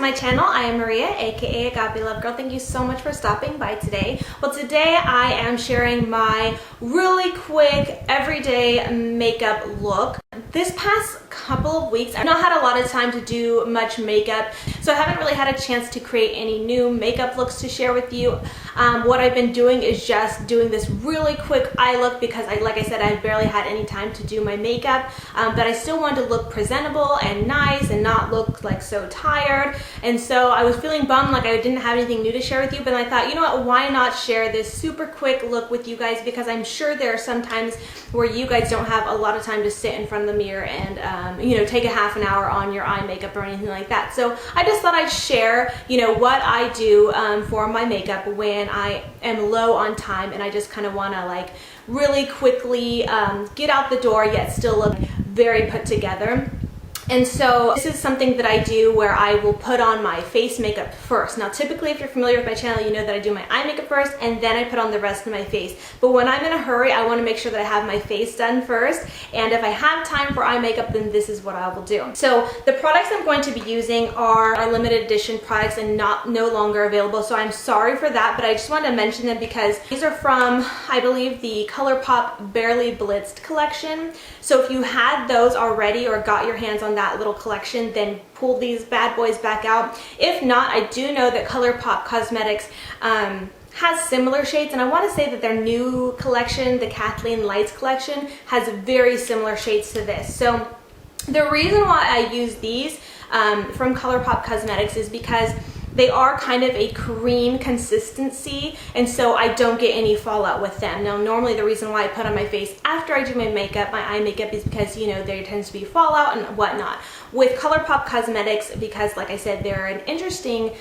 my channel. I am Maria, aka AgapeLoveGirl. Thank you so much for stopping by today. Well, today I am sharing my really quick everyday makeup look. This past couple of weeks, I've not had a lot of time to do much makeup, so I haven't really had a chance to create any new makeup looks to share with you. What I've been doing is just doing this really quick eye look because, like I said, I barely had any time to do my makeup, but I still wanted to look presentable and nice and not look like so tired. And so I was feeling bummed like I didn't have anything new to share with you, but I thought, you know what, why not share this super quick look with you guys, because I'm sure there are some times where you guys don't have a lot of time to sit in front of the mirror and you know, take a half an hour on your eye makeup or anything like that. So I just thought I'd share, you know, what I do for my makeup when I am low on time and I just kind of want to like really quickly get out the door yet still look very put together. And so this is something that I do where I will put on my face makeup first. Now typically, if you're familiar with my channel, you know that I do my eye makeup first and then I put on the rest of my face. But when I'm in a hurry, I want to make sure that I have my face done first. And if I have time for eye makeup, then this is what I will do. So the products I'm going to be using are limited edition products and no longer available. So I'm sorry for that, but I just wanted to mention them because these are from, I believe, the ColourPop Barely Blitzed collection. So if you had those already or got your hands on that little collection, then pull these bad boys back out. If not, I do know that ColourPop Cosmetics has similar shades, and I want to say that their new collection, the Kathleen Lights collection, has very similar shades to this. So the reason why I use these from ColourPop Cosmetics is because they are kind of a cream consistency, and so I don't get any fallout with them. Now normally the reason why I put on my face after I do my makeup, my eye makeup, is because, you know, there tends to be fallout and whatnot. With ColourPop Cosmetics, because like I said, they're an interesting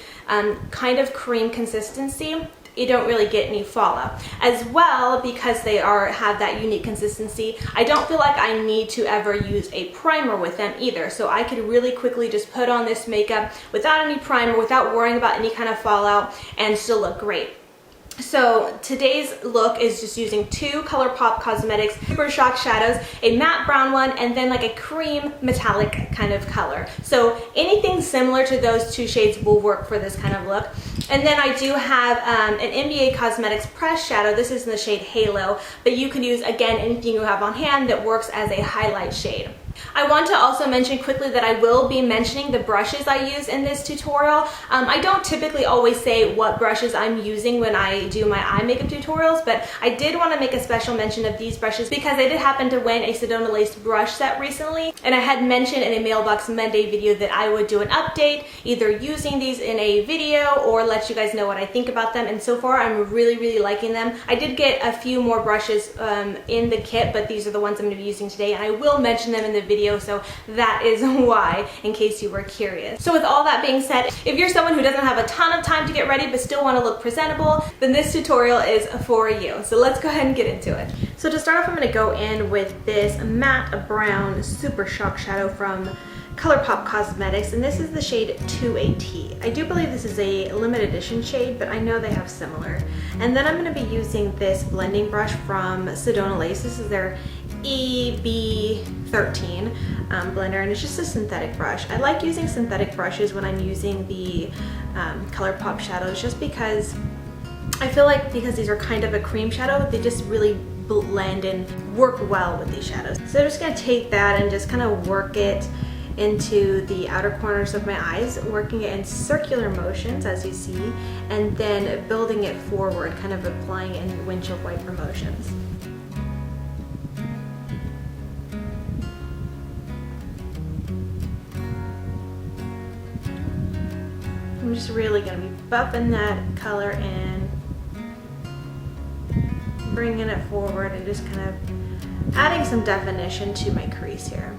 kind of cream consistency, you don't really get any fallout. As well, because they have that unique consistency, I don't feel like I need to ever use a primer with them either. So I could really quickly just put on this makeup without any primer, without worrying about any kind of fallout, and still look great. So today's look is just using two ColourPop Cosmetics Super Shock shadows, a matte brown one, and then like a cream metallic kind of color. So anything similar to those two shades will work for this kind of look. And then I do have an NBA Cosmetics pressed shadow. This is in the shade Halo, but you can use, again, anything you have on hand that works as a highlight shade. I want to also mention quickly that I will be mentioning the brushes I use in this tutorial. I don't typically always say what brushes I'm using when I do my eye makeup tutorials, but I did want to make a special mention of these brushes because I did happen to win a Sedona Lace brush set recently, and I had mentioned in a Mailbox Monday video that I would do an update, either using these in a video or let you guys know what I think about them, and so far I'm really liking them. I did get a few more brushes in the kit, but these are the ones I'm going to be using today, and I will mention them in the video, so that is why, in case you were curious. So with all that being said, if you're someone who doesn't have a ton of time to get ready but still want to look presentable, then this tutorial is for you. So let's go ahead and get into it. So to start off, I'm going to go in with this matte brown Super Shock shadow from ColourPop Cosmetics, and this is the shade 2AT. I do believe this is a limited edition shade, but I know they have similar. And then I'm going to be using this blending brush from Sedona Lace. This is their EB13 blender, and it's just a synthetic brush. I like using synthetic brushes when I'm using the ColourPop shadows, just because I feel like because these are kind of a cream shadow, they just really blend and work well with these shadows. So I'm just going to take that and just kind of work it into the outer corners of my eyes, working it in circular motions as you see, and then building it forward, kind of applying it in windshield wiper motions. I'm just really going to be buffing that color in, bringing it forward, and just kind of adding some definition to my crease here.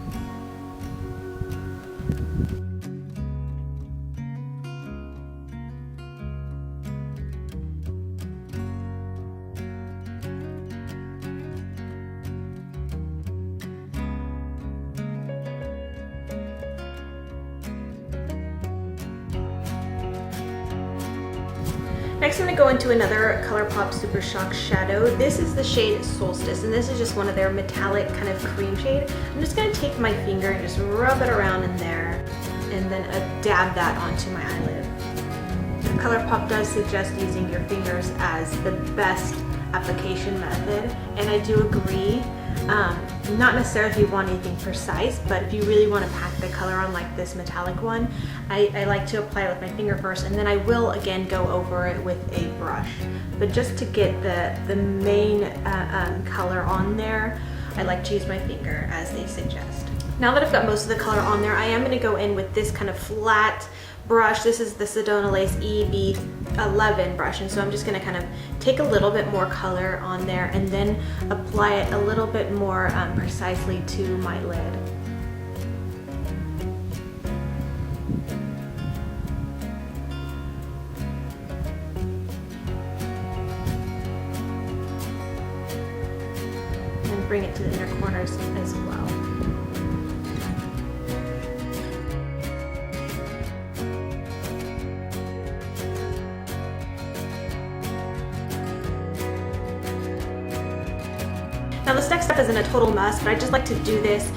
Next, I'm going to go into another ColourPop Super Shock shadow. This is the shade Solstice, and this is just one of their metallic kind of cream shade. I'm just going to take my finger and just rub it around in there. and then dab that onto my eyelid. ColourPop does suggest using your fingers as the best application method, and I do agree. Not necessarily if you want anything precise, but if you really want to pack the color on like this metallic one, I like to apply it with my finger first, and then I will again go over it with a brush. But just to get the main color on there, I like to use my finger as they suggest. Now that I've got most of the color on there, I am going to go in with this kind of flat brush. This is the Sedona Lace EB11 brush, and so I'm just going to kind of take a little bit more color on there and then apply it a little bit more precisely to my lid. And bring it to the inner corners as well. Now this next step isn't a total must, but I just like to do this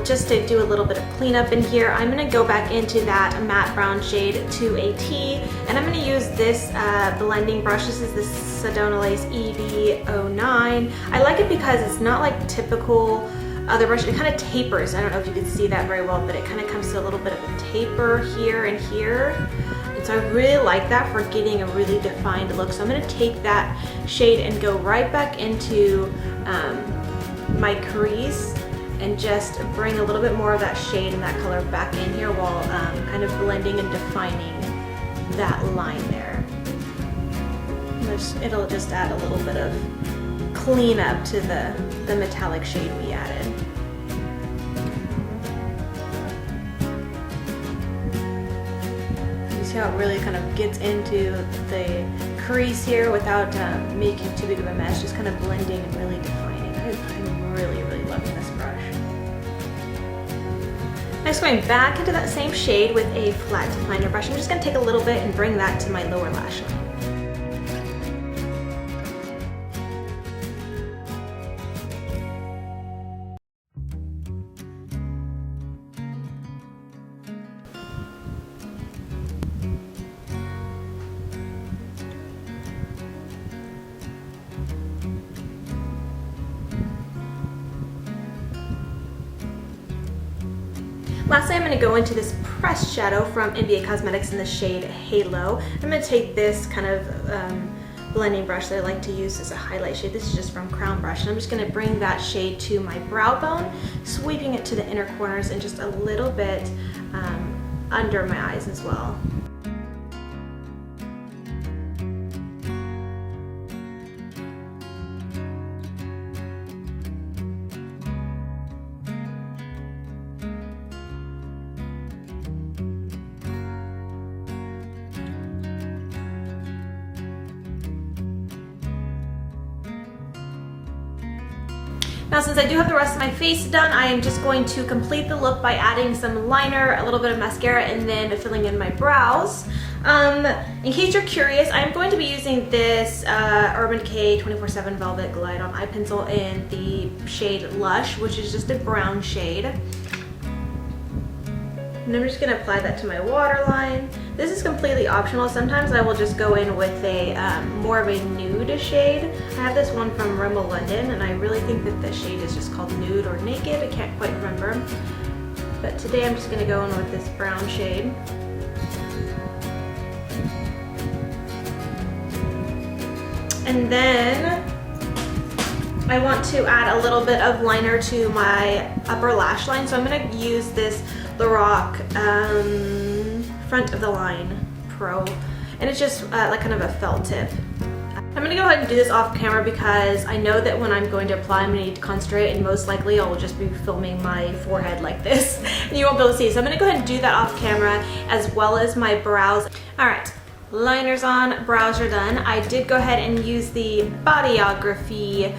just to do a little bit of cleanup in here. I'm going to go back into that matte brown shade to a T, and I'm going to use this blending brush. This is the Sedona Lace EB09. I like it because it's not like typical other brush. It kind of tapers. I don't know if you can see that very well, but it kind of comes to a little bit of a taper here and here. So I really like that for getting a really defined look. So I'm going to take that shade and go right back into my crease and just bring a little bit more of that shade and that color back in here while kind of blending and defining that line there. It'll just add a little bit of cleanup to the metallic shade we added. See how it really kind of gets into the crease here without making too big of a mess, just kind of blending and really defining. I'm really, really loving this brush. Next, going back into that same shade with a flat definer brush, I'm just going to take a little bit and bring that to my lower lash line. Lastly, I'm going to go into this pressed shadow from NBA Cosmetics in the shade Halo. I'm going to take this kind of blending brush that I like to use as a highlight shade. This is just from Crown Brush, and I'm just going to bring that shade to my brow bone, sweeping it to the inner corners and just a little bit under my eyes as well. Now, since I do have the rest of my face done, I am just going to complete the look by adding some liner, a little bit of mascara, and then filling in my brows. In case you're curious, I'm going to be using this Urban Decay 24/7 Velvet Glide On Eye Pencil in the shade Lush, which is just a brown shade. And I'm just going to apply that to my waterline. This is completely optional. Sometimes I will just go in with a more of a nude shade. I have this one from Rimmel London, and I really think that the shade is just called Nude or Naked. I can't quite remember. But today I'm just going to go in with this brown shade. And then I want to add a little bit of liner to my upper lash line. So I'm going to use this Lorac Front of the Line Pro, and it's just like kind of a felt tip. I'm going to go ahead and do this off camera because I know that when I'm going to apply, I'm going to need to concentrate, and most likely I will just be filming my forehead like this and you won't be able to see. So I'm going to go ahead and do that off camera, as well as my brows. Alright, liner's on, brows are done. I did go ahead and use the Bodyography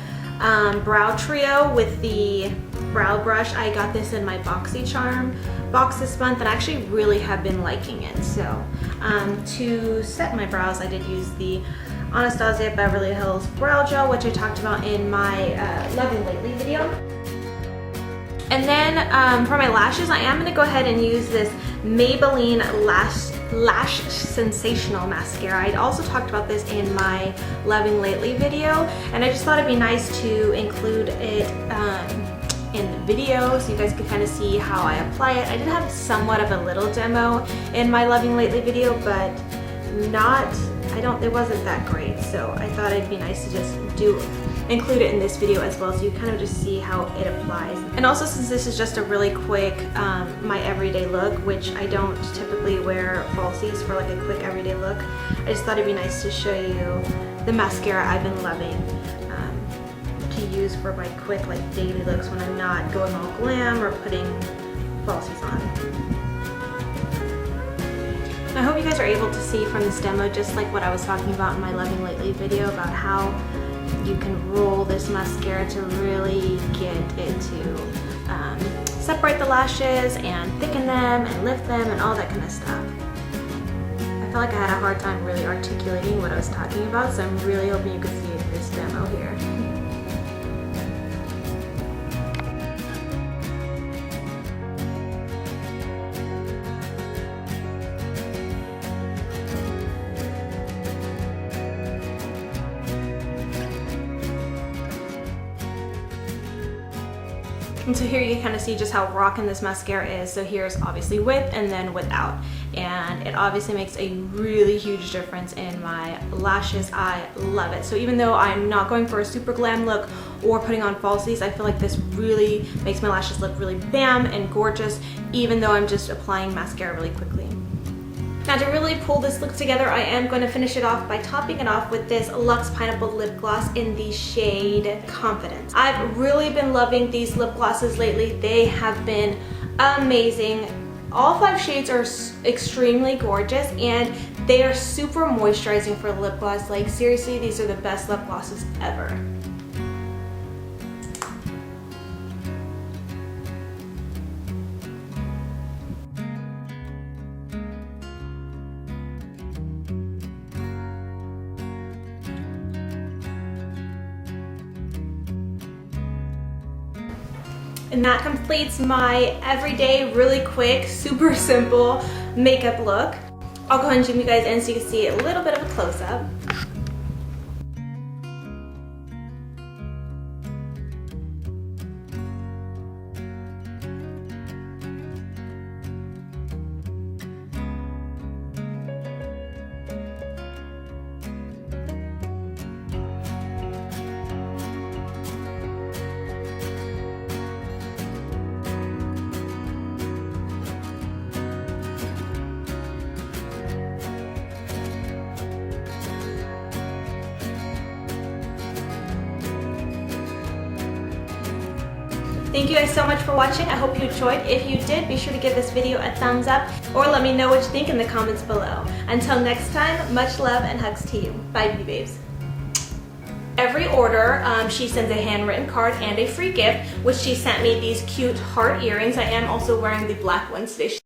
brow trio with the brow brush. I got this in my BoxyCharm box this month, and I actually really have been liking it. So to set my brows, I did use the Anastasia Beverly Hills Brow Gel, which I talked about in my Loving Lately video. And then for my lashes, I am going to go ahead and use this Maybelline Lash Sensational mascara. I'd also talked about this in my Loving Lately video, and I just thought it'd be nice to include it in the video so you guys could kind of see how I apply it. I did have somewhat of a little demo in my Loving Lately video, but it wasn't that great, so I thought it'd be nice to just include it in this video as well, so you kind of just see how it applies. And also, since this is just a really quick my everyday look, which I don't typically wear falsies for like a quick everyday look, I just thought it'd be nice to show you the mascara I've been loving to use for my quick like daily looks when I'm not going all glam or putting falsies on. I hope you guys are able to see from this demo just like what I was talking about in my Loving Lately video about how you can roll this mascara to really get it to separate the lashes and thicken them and lift them and all that kind of stuff. I felt like I had a hard time really articulating what I was talking about, so I'm really hoping you could see it in this demo here. And so here you can kind of see just how rockin' this mascara is. So here's obviously with and then without. And it obviously makes a really huge difference in my lashes. I love it. So even though I'm not going for a super glam look or putting on falsies, I feel like this really makes my lashes look really bam and gorgeous, even though I'm just applying mascara really quickly. Now to really pull this look together, I am going to finish it off by topping it off with this LuxePineapple lip gloss in the shade Confidence. I've really been loving these lip glosses lately. They have been amazing. All 5 shades are extremely gorgeous and they are super moisturizing for a lip gloss. Like seriously, these are the best lip glosses ever. And that completes my everyday, really quick, super simple makeup look. I'll go ahead and zoom you guys in so you can see a little bit of a close-up. Thank you guys so much for watching. I hope you enjoyed. If you did, be sure to give this video a thumbs up or let me know what you think in the comments below. Until next time, much love and hugs to you. Bye, beauty babes. Every order, she sends a handwritten card and a free gift, which she sent me these cute heart earrings. I am also wearing the black ones today.